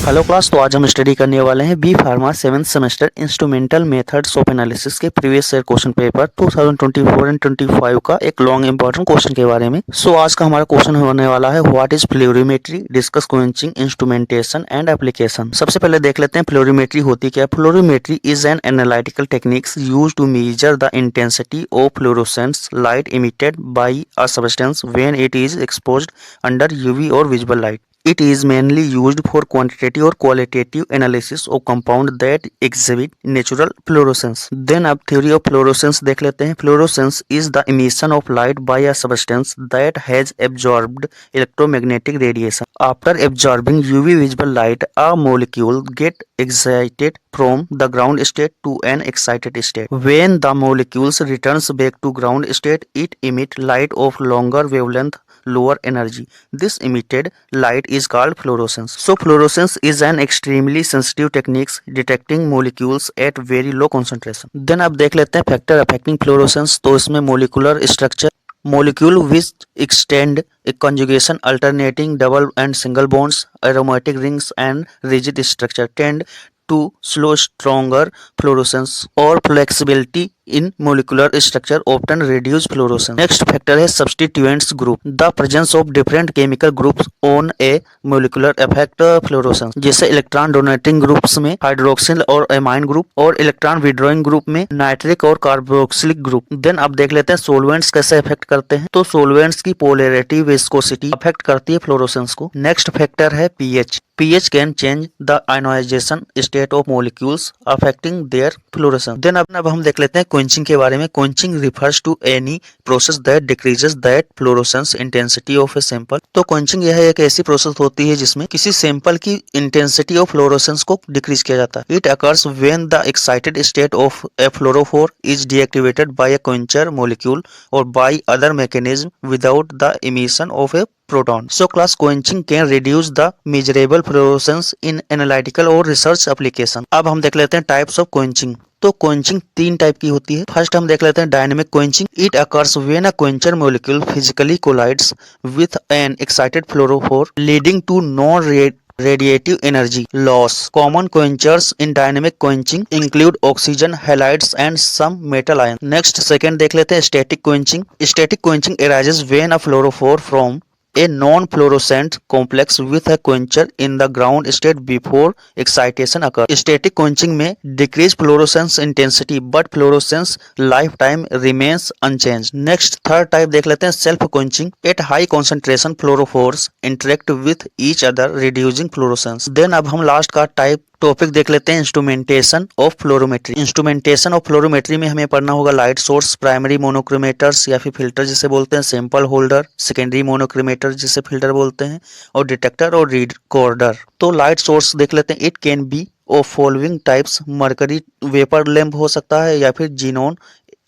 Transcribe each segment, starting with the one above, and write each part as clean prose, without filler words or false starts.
Hello class. तो आज हम स्टडी करने वाले हैं B pharma 7th semester instrumental methods of analysis के previous year question paper 2024 and 25 का एक लॉन्ग इंपॉर्टेंट क्वेश्चन के बारे में। आज का हमारा क्वेश्चन होने वाला है what is fluorimetry, discuss quenching, instrumentation and application. सबसे पहले देख लेते हैं फ्लोरीमेट्री होती क्या है। Fluorimetry is an analytical techniques used to measure the intensity of fluorescence light emitted by a substance when it is exposed under UV और visible light. It is mainly used for quantitative or qualitative analysis of compounds that exhibit natural fluorescence. Then अब theory of fluorescence देख लेते हैं. Fluorescence is the emission of light by a substance that has absorbed electromagnetic radiation. After absorbing UV visible light, a molecule get excited from the ground state to an excited state. When the molecules returns back to ground state, it emit light of longer wavelength, lower energy. This emitted light is called fluorescence. So fluorescence is an extremely sensitive technique detecting molecules at very low concentration. Then अब देख लेते हैं factor affecting fluorescence. तो इसमें molecular structure, molecule which extend a conjugation alternating double and single bonds, aromatic rings and rigid structure tend to slow stronger fluorescence or flexibility in molecular structure often reduce fluorescence. Next factor है substituents group. The presence of different chemical groups on a molecular affect fluorescence. जैसे electron donating groups में hydroxyl और amine group और electron withdrawing group में nitric और carboxylic group. Then अब देख लेते हैं सोलवेंट्स कैसे अफेक्ट करते हैं. तो सोलवेंट्स की पोलैरिटी, विस्कोसिटी अफेक्ट करती है फ्लोरोसेंस को. नेक्स्ट फैक्टर है pH. pH can change the ionization state of molecules affecting their fluorescence. Then अब हम देख लेते हैं quenching के बारे में. Quenching refers to any process that decreases that fluorescence intensity of a sample. तो quenching यह एक ऐसी प्रोसेस होती है जिसमें किसी सैंपल की इंटेंसिटी ऑफ फ्लोरोसेंस को डिक्रीज किया जाता है. It occurs when the excited state of a fluorophore is deactivated by a quencher molecule or by other mechanism without the emission of a proton. So class quenching can reduce the measurable fluorescence in analytical or research application. अब हम देख लेते हैं types of quenching. तो quenching तीन type की होती है. फर्स्ट हम देख लेते हैं dynamic quenching. It occurs when a quencher molecule physically collides with an excited fluorophore leading to non radiative energy loss. Common quenchers in dynamic quenching include oxygen halides and some metal ions. Next second देख लेते हैं static quenching. Static quenching arises when a fluorophore from a non-fluorescent complex with a quencher in the ground state before excitation occurs. Static quenching में decrease fluorescence intensity but fluorescence lifetime remains unchanged. Next third type देख लेते हैं self quenching. At high concentration fluorophores interact with each other reducing fluorescence. Then अब हम last का type topic देख लेते हैं इंस्ट्रूमेंटेशन ऑफ फ्लोरोमेट्री. इंस्ट्रूमेंटेशन ऑफ फ्लोरोमेट्री में हमें पढ़ना होगा लाइट सोर्स, प्राइमरी मोनोक्रोमेटर्स या फिर फिल्टर जिसे बोलते हैं, सैंपल होल्डर, सेकेंडरी मोनोक्रोमेटर जिसे फिल्टर बोलते हैं, और डिटेक्टर और रिकॉर्डर. तो लाइट सोर्स देख लेते हैं. It can be of following types. Mercury vapour lamp हो सकता है या फिर जीनोन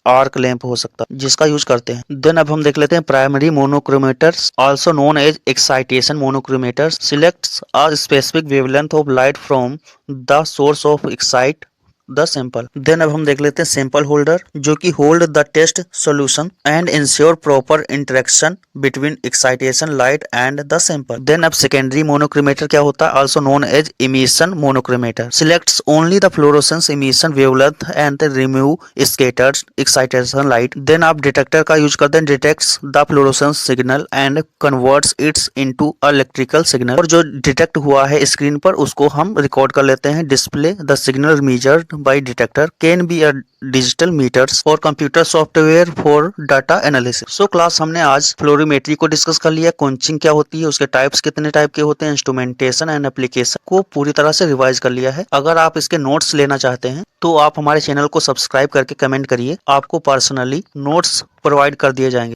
आर्क लैंप हो सकता है जिसका यूज करते हैं. देन अब हम देख लेते हैं primary monochromators also known as excitation monochromators selects a specific wavelength of light from the source of excite the sample. Then अब हम देख लेते हैं सैंपल होल्डर जो कि hold the test solution and ensure proper interaction between excitation light and the sample. Then अब secondary monochromator क्या होता है, also known as emission monochromator selects only the fluorescence emission wavelength and remove scattered excitation light. Then आप detector का use करते हैं. Detects the fluorescence signal and converts it's into electrical signal. और जो detect हुआ है स्क्रीन पर उसको हम रिकॉर्ड कर लेते हैं. Display the signal measured by detector can be a digital meters or computer software for data analysis. So class हमने आज फ्लोरीमेट्री को डिस्कस कर लिया. क्वेंचिंग क्या होती है, उसके टाइप्स कितने टाइप के होते हैं, इंस्ट्रूमेंटेशन एंड एप्लीकेशन को पूरी तरह से रिवाइज कर लिया है. अगर आप इसके नोट्स लेना चाहते हैं तो आप हमारे चैनल को सब्सक्राइब करके कमेंट करिए. आपको पर्सनली नोट्स प्रोवाइड कर दिए जाएंगे.